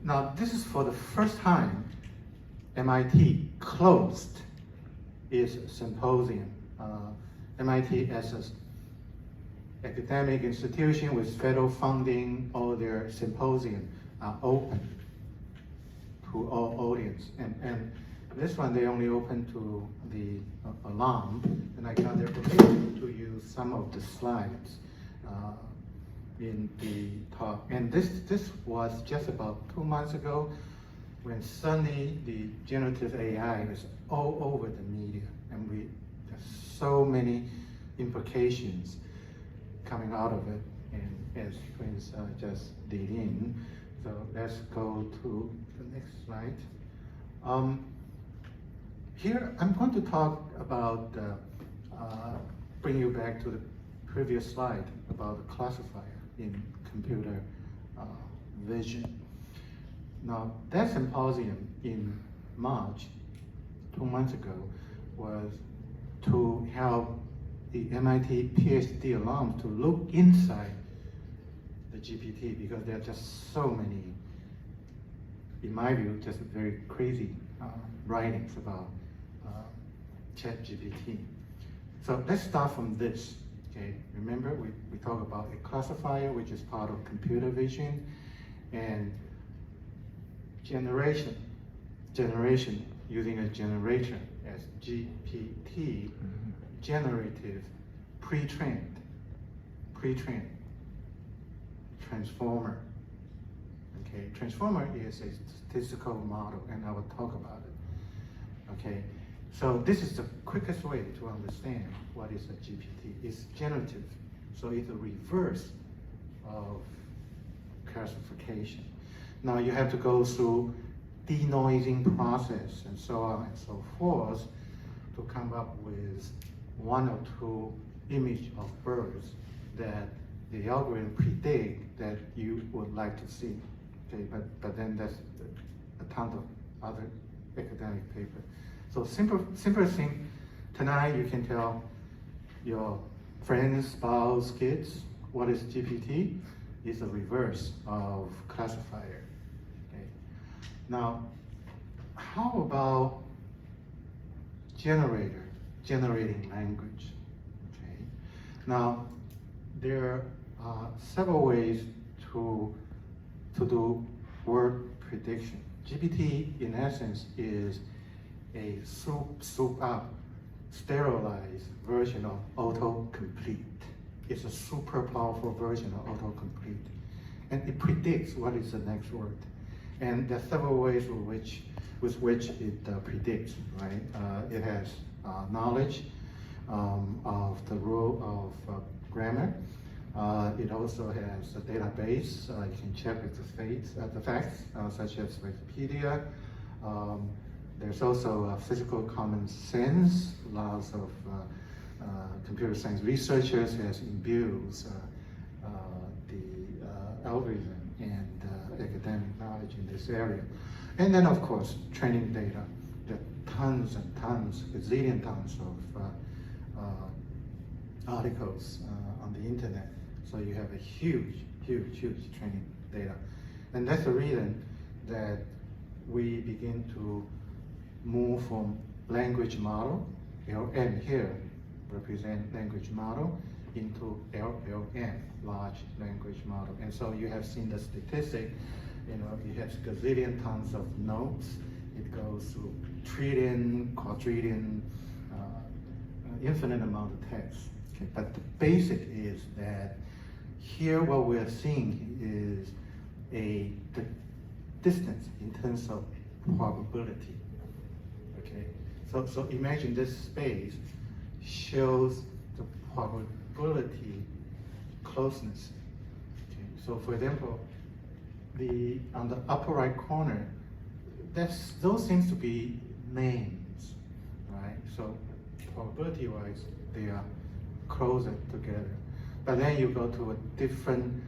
Now, this is for the first time MIT closed its symposium. MIT as an academic institution with federal funding, all their symposium are open to all audience. And this one, they only open to the alum, and I got their permission to use some of the slides in the talk. And this was just about 2 months ago when suddenly the generative AI is all over the media, and there's so many implications coming out of it, and as Prince just did in. So let's go to the next slide. Here I'm going to talk about, bring you back to the previous slide about the classifier in computer vision. Now, that symposium in March, 2 months ago, was to help the MIT PhD alums to look inside the GPT, because there are just so many, in my view, just very crazy writings about ChatGPT. So let's start from this. Okay, remember we talk about a classifier, which is part of computer vision, and generation using a generator as GPT, generative, pre-trained, transformer. Okay, transformer is a statistical model, and I will talk about it. Okay, so this is the quickest way to understand what is a GPT. It's generative, so it's a reverse of classification. Now you have to go through denoising process and so on and so forth to come up with 1 or 2 images of birds that the algorithm predict that you would like to see. Okay, but then there's a ton of other academic papers. So simple thing, tonight you can tell your friends, spouse, kids, what is GPT? It's a reverse of classifier. Okay. Now, how about generating language? Okay. Now, there are several ways to do word prediction. GPT, in essence, is a soup up, sterilized version of autocomplete. It's a super powerful version of autocomplete. And it predicts what is the next word. And there are several ways with which it predicts, right? It has knowledge of the rule of grammar. It also has a database. You can check with the facts, such as Wikipedia. There's also physical common sense. Lots of computer science researchers has imbued the algorithm and academic knowledge in this area. And then, of course, training data. There are tons and tons, gazillion tons of articles on the internet. So you have a huge training data. And that's the reason that we begin to move from language model, LM here represent language model, into LLM, large language model. And so you have seen the statistic, it has gazillion tons of nodes. It goes through trillion, quadrillion, infinite amount of text. Okay, but the basic is that here what we are seeing is the distance in terms of probability. Okay, so imagine this space shows the probability closeness. Okay, so for example, on the upper right corner, those seems to be names, right? So probability-wise, they are closer together. But then you go to a different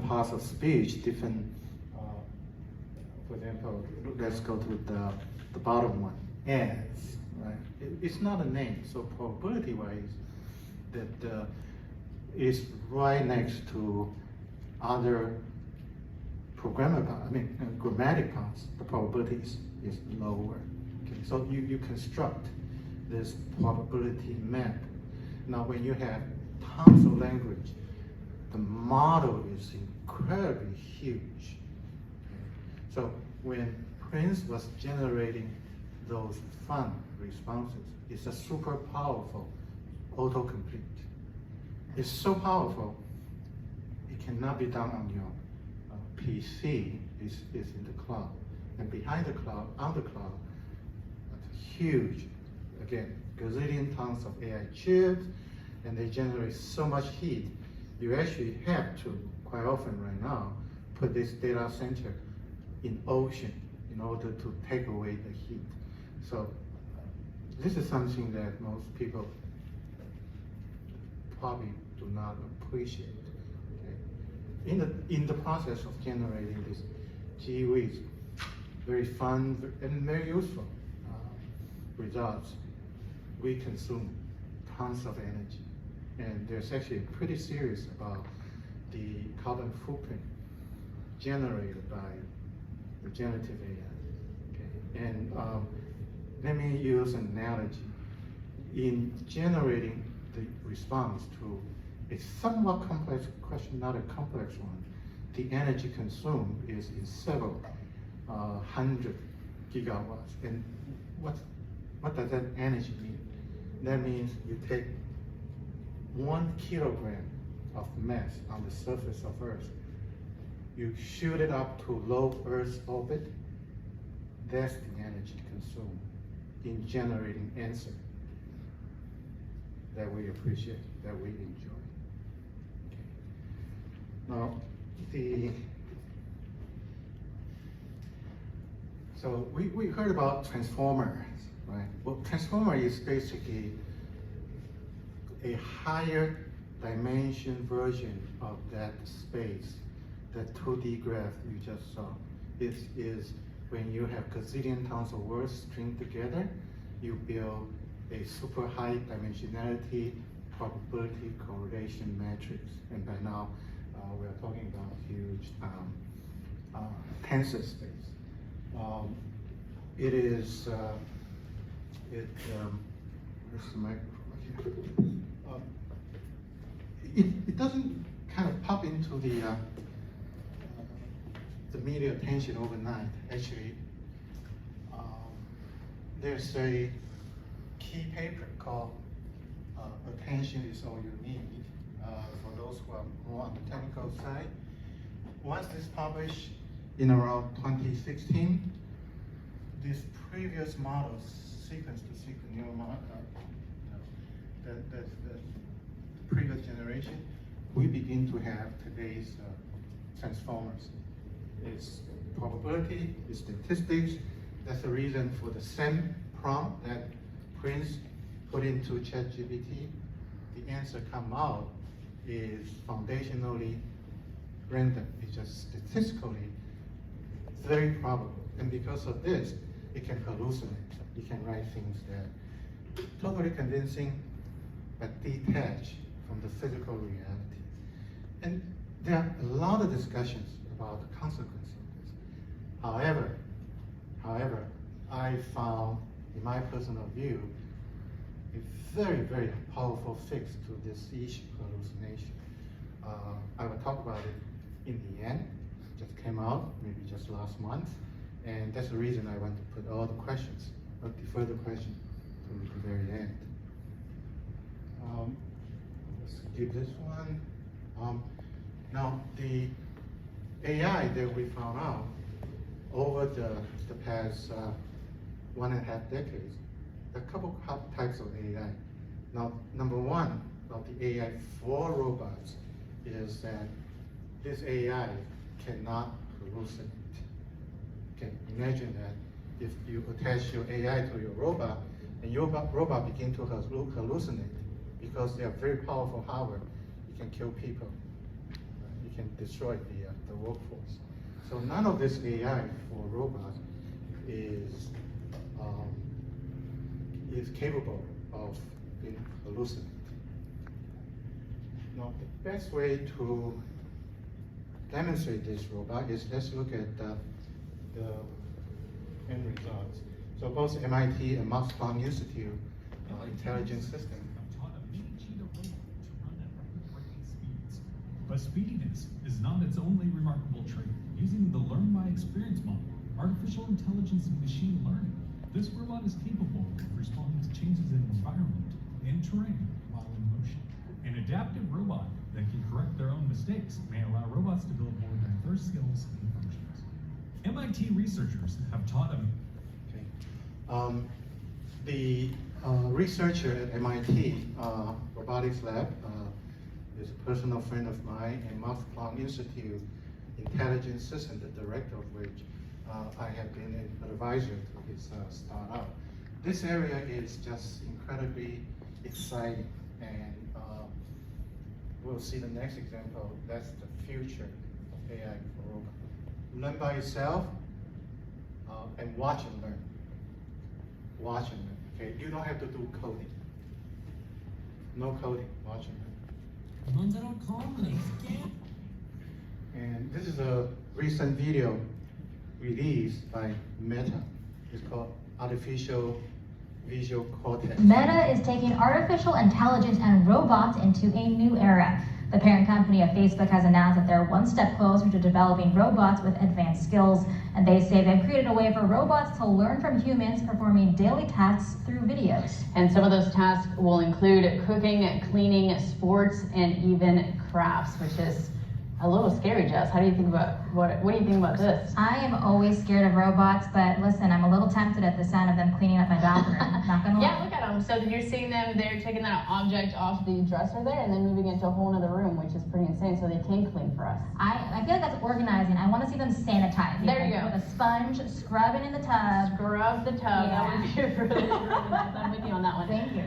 parts of speech, different. For example, let's go to the bottom one, as, right? It's not a name, so probability-wise, that is right next to other grammatic parts, the probability is lower. Okay, so you construct this probability map. Now, when you have tons of language, the model is incredibly huge. Okay? So when Prince was generating those fun responses, it's a super powerful autocomplete. It's so powerful, it cannot be done on your PC. Is in the cloud, and behind the cloud, on the cloud, that's huge. Again, gazillion tons of AI chips, and they generate so much heat. You actually have to, quite often right now, put this data center in ocean in order to take away the heat. So this is something that most people probably do not appreciate. Okay? In the process of generating this, gee whiz, very fun and very useful results, we consume tons of energy. And there's actually pretty serious about the carbon footprint generated by the generative AI. Okay? And let me use an analogy. In generating the response to a somewhat complex question, not a complex one, the energy consumed is in several hundred gigawatts. And what does that energy mean? That means you take 1 kilogram of mass on the surface of Earth, you shoot it up to low Earth orbit, that's the energy consumed in generating answer that we appreciate, that we enjoy. Okay. Now, so we heard about transformers, right? Well, transformer is basically a higher dimension version of that space, that 2D graph you just saw. This is when you have gazillion tons of words stringed together, you build a super high dimensionality probability correlation matrix. And by now, we are talking about huge tensor space. It is, where's the microphone here? It doesn't kind of pop into the media attention overnight. Actually, there's a key paper called Attention is All You Need, for those who are more on the technical side. Once this published in around 2016, this previous models, sequence-to-sequence neural model, the previous generation, we begin to have today's transformers. It's probability, it's statistics. That's the reason for the same prompt that Prince put into ChatGPT. The answer come out is foundationally random. It's just statistically very probable. And because of this, it can hallucinate. It can write things that are totally convincing, but detached from the physical reality. And there are a lot of discussions about the consequences of this. However, I found, in my personal view, a very, very powerful fix to this issue of hallucination. I will talk about it in the end. It just came out, maybe just last month. And that's the reason I want to put all the questions, or defer the question to the very end. Let's skip this one. Now, the AI that we found out over the past 1.5 decades, a couple types of AI. Now, number one of the AI for robots is that this AI cannot hallucinate. Okay, imagine that if you attach your AI to your robot, and your robot begin to hallucinate, because they are very powerful hardware, you can kill people. You can destroy the workforce. So none of this AI for robots is capable of being hallucinated. Now, the best way to demonstrate this robot is let's look at the end results. So both MIT and Max Planck Institute intelligent system. Taught a mini cheetah robot to run at record-breaking speeds. But speediness is not its only remarkable trait. Using the learn by experience model, artificial intelligence and machine learning, this robot is capable of responding to changes in environment and terrain while in motion. An adaptive robot that can correct their own mistakes may allow robots to build more diverse skills and functions. MIT researchers have taught them. Okay. The researcher at MIT Robotics Lab is a personal friend of mine, and Max Planck Institute Intelligence System, the director of which I have been an advisor to his startup. This area is just incredibly exciting, and we'll see the next example. That's the future of AI for robots. Learn by yourself and watch and learn. Watch and learn. Okay, you don't have to do coding. No coding. Watch and learn. And this is a recent video released by Meta. It's called Artificial Visual Cortex. Meta is taking artificial intelligence and robots into a new era. The parent company of Facebook has announced that they're one step closer to developing robots with advanced skills, and they say they've created a way for robots to learn from humans performing daily tasks through videos. And some of those tasks will include cooking, cleaning, sports, and even crafts, which is a little scary, Jess. How do you think about what do you think about this? I am always scared of robots, but listen, I'm a little tempted at the sound of them cleaning up my bathroom. Not gonna lie. Yeah, look at them. So you're seeing them, they're taking that object off the dresser there and then moving it to a whole other room, which is pretty insane, so they can clean for us. I feel like that's organizing. I want to see them sanitize. There you go. With a sponge, scrubbing in the tub. Scrub the tub. Yeah. That would be really nice. I'm with you on that one. Thank you.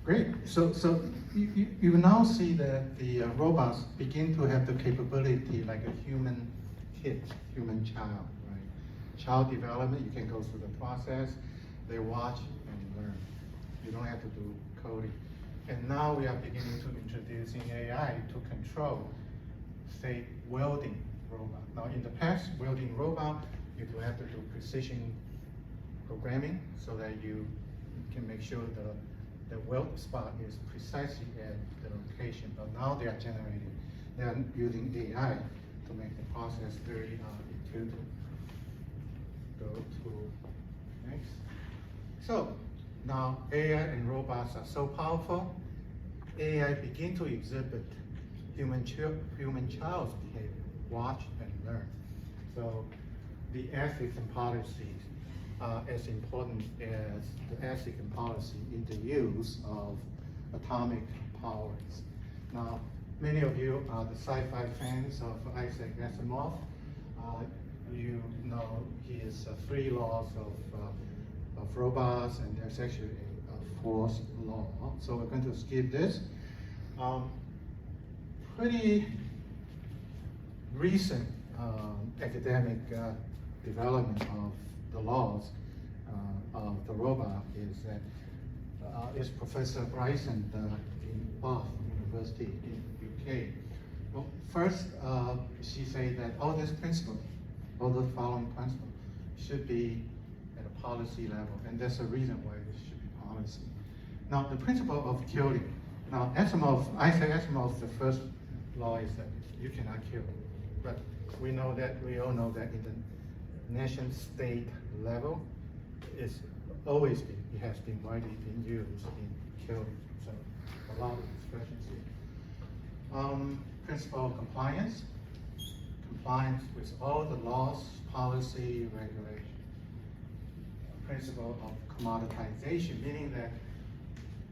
Great. So you now see that the robots begin to have the capability like a human kid, human child, right? Child development, you can go through the process. They watch and learn. You don't have to do coding. And now we are beginning to introducing AI to control, say, welding robot. Now in the past, welding robot, you do have to do precision programming so that you can make sure the weld spot is precisely at the location. But now they are using AI to make the process very intuitive. Go to next. So now AI and robots are so powerful, AI begin to exhibit human child's behavior, watch and learn. So the ethics and policies are as important as the ethics and policy in the use of atomic powers. Now, many of you are the sci-fi fans of Isaac Asimov. You know his three laws of robots, and there's actually a fourth law. So we're going to skip this. Pretty recent academic development of the laws of the robot is that is Professor Bryson in Bath University in UK. Well, first, she said that all this principle, all the following principles should be at a policy level, and that's the reason why it should be policy. Now, the principle of killing. Now, Isaac Asimov's the first law is that you cannot kill, but we all know that in the nation-state level, it has been widely been used in killing. So a lot of expressions here. Principle of compliance with all the laws, policy, regulation. Principle of commoditization, meaning that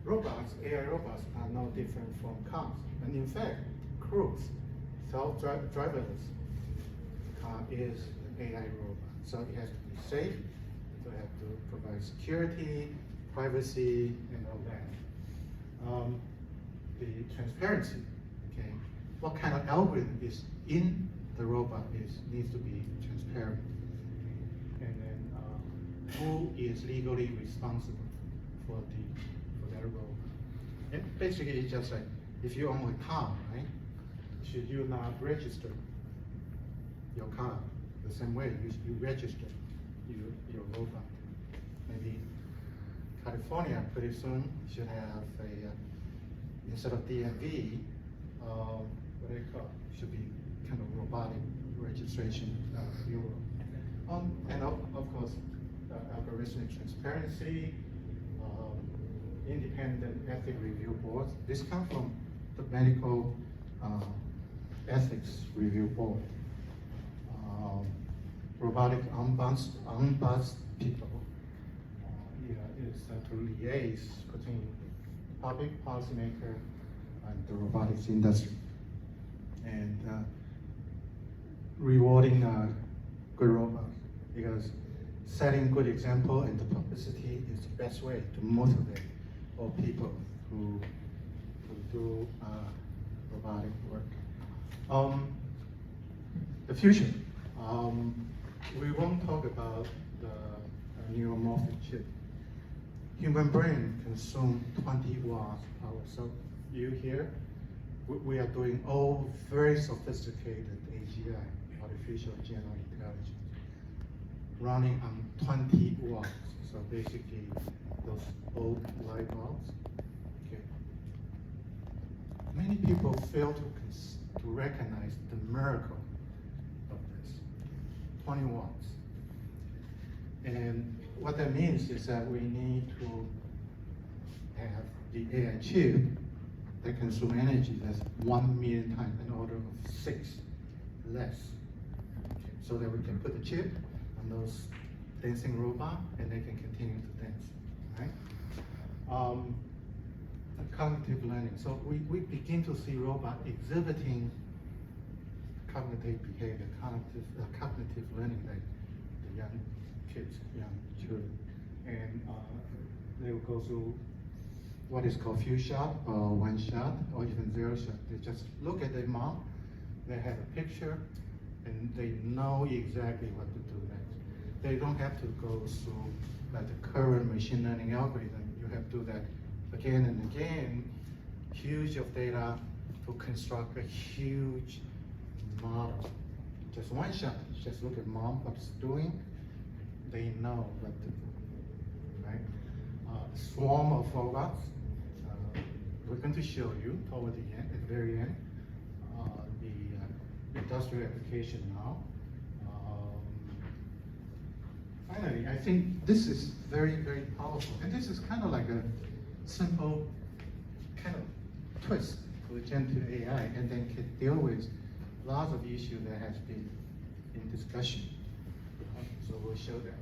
AI robots are no different from cars. And in fact, Cruise, self-driverless car is an AI robot. So it has to be safe, it have to provide security, privacy, and all that. The transparency, okay? What kind of algorithm is in the robot needs to be transparent. And then who is legally responsible for that robot? Basically, it's just like if you own a car, right? Should you not register your car the same way you register your robot? Maybe California pretty soon should have a instead of DMV, what do you call it? Should be kind of robotic registration bureau. And of course, algorithmic transparency, independent ethic review boards. This comes from the medical ethics review board. Robotic ombuds people is to liaise between public policymaker and the robotics industry, and rewarding good robots, because setting good example and the publicity is the best way to motivate all people who do robotic work. The future. We won't talk about the neuromorphic chip. Human brain consumes 20 watts power. So you hear, we are doing all very sophisticated AGI, artificial general intelligence, running on 20 watts. So basically, those old light bulbs. Okay. Many people fail to recognize the miracle of this. 20 watts. And what that means is that we need to have the AI chip that consumes energy that's 1 million times, an order of 6 less. Okay. So that we can put the chip on those dancing robot and they can continue to dance, right? Cognitive learning. So we begin to see robot exhibiting cognitive behavior, cognitive learning, like the young kids, young children. And they will go through what is called few shot, or one shot, or even 0 shot. They just look at their mom, they have a picture, and they know exactly what to do next. They don't have to go through like the current machine learning algorithm. You have to do that again and again, huge of data to construct a huge model. Just one shot, just look at mom, what's doing, they know what to do, right? Swarm of robots. We're going to show you toward the end, at the very end, the industrial application now. Finally, I think this is very, very powerful. And this is kind of like a simple kind of twist to generative AI, and then can deal with lots of issues that has been in discussion. So we'll show that.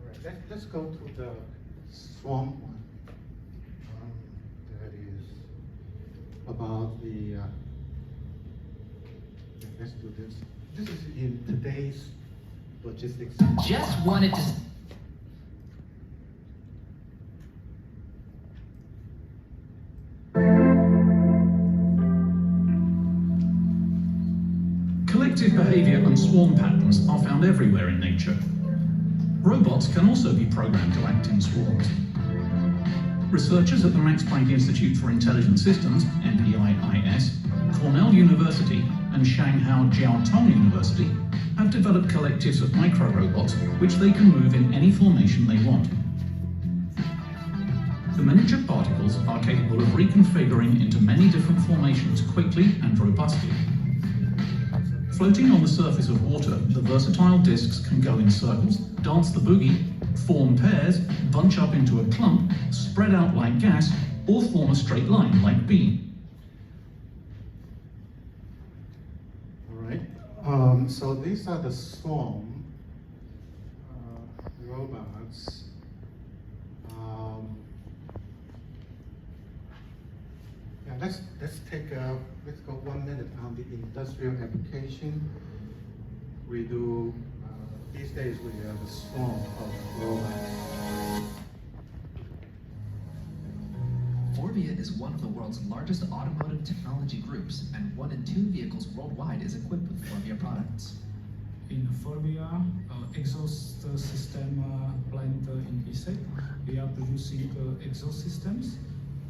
All right, let's go to the swarm one. That is about the, let's do this. This is in today's logistics. Just wanted to... Collective behavior and swarm patterns are found everywhere in nature. Robots can also be programmed to act in swarms. Researchers at the Max Planck Institute for Intelligent Systems, MPIIS, Cornell University, and Shanghai Jiaotong University have developed collectives of micro-robots which they can move in any formation they want. The miniature particles are capable of reconfiguring into many different formations quickly and robustly. Floating on the surface of water, the versatile discs can go in circles, dance the boogie, form pairs, bunch up into a clump, spread out like gas, or form a straight line like beam. All right. So these are the swarm robots. Yeah, let's go 1 minute on the industrial application. We do these days we have a swarm of robots. Forvia is one of the world's largest automotive technology groups, and 1 in 2 vehicles worldwide is equipped with Forvia products. In Forvia exhaust system plant in Isek, we are producing exhaust systems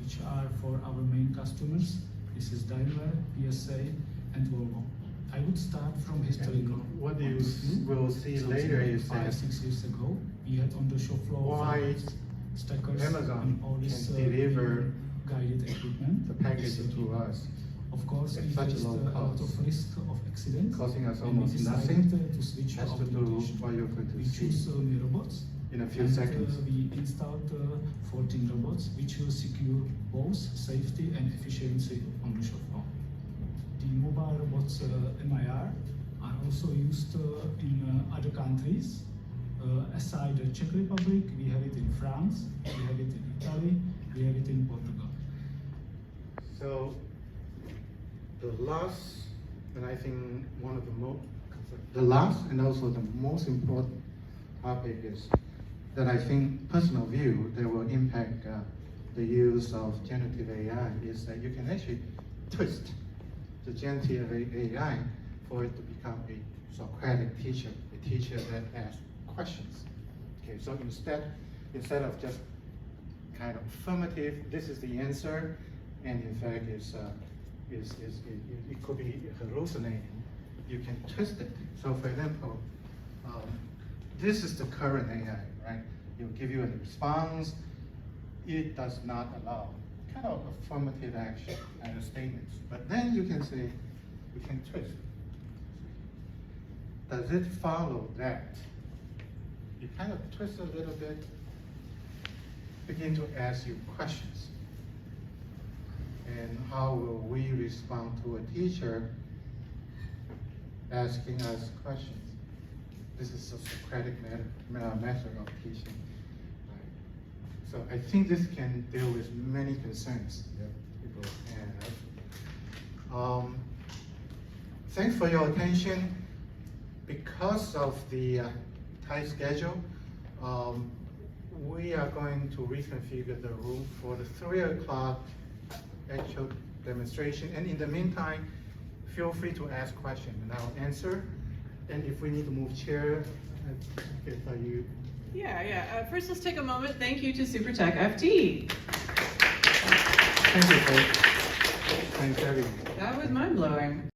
which are for our main customers. This is Daimler, PSA, and Volvo. I would start from historical. What you points of view. will see So later is 5-6 years ago, we had on the shop floor why stackers Amazon and all this can deliver guided equipment. the package to us, Of course, at we such a faced low a lot cost, of risk of accidents. costing us and we almost decided, nothing. to switch Has to to do automation. what you're going to We see choose only robots. in a few And, seconds. we installed 14 robots, which will secure both safety and efficiency on the shop floor. The mobile robots MIR are also used in other countries. Aside the Czech Republic, we have it in France, we have it in Italy, we have it in Portugal. So the last, and I think one of the last and also the most important topic is that I think personal view that will impact the use of generative AI is that you can actually twist the generative AI for it to become a Socratic teacher, a teacher that asks questions. Okay, so instead of just kind of affirmative, this is the answer, and in fact it could be hallucinating. You can twist it. So for example, this is the current AI, right? It will give you a response. It does not allow kind of affirmative action and statements. But then you can say, you can twist. Does it follow that? You kind of twist a little bit, begin to ask you questions. And how will we respond to a teacher asking us questions? This is a Socratic method of teaching. Right? So I think this can deal with many concerns that people have. Thanks for your attention. Because of the tight schedule, we are going to reconfigure the room for the 3 o'clock actual demonstration. And in the meantime, feel free to ask questions and I'll answer. And if we need to move chair, I can tell you. Yeah. First, let's take a moment. Thank you to SuperTech FT. Thank you, folks. Thanks, everyone. That was mind-blowing.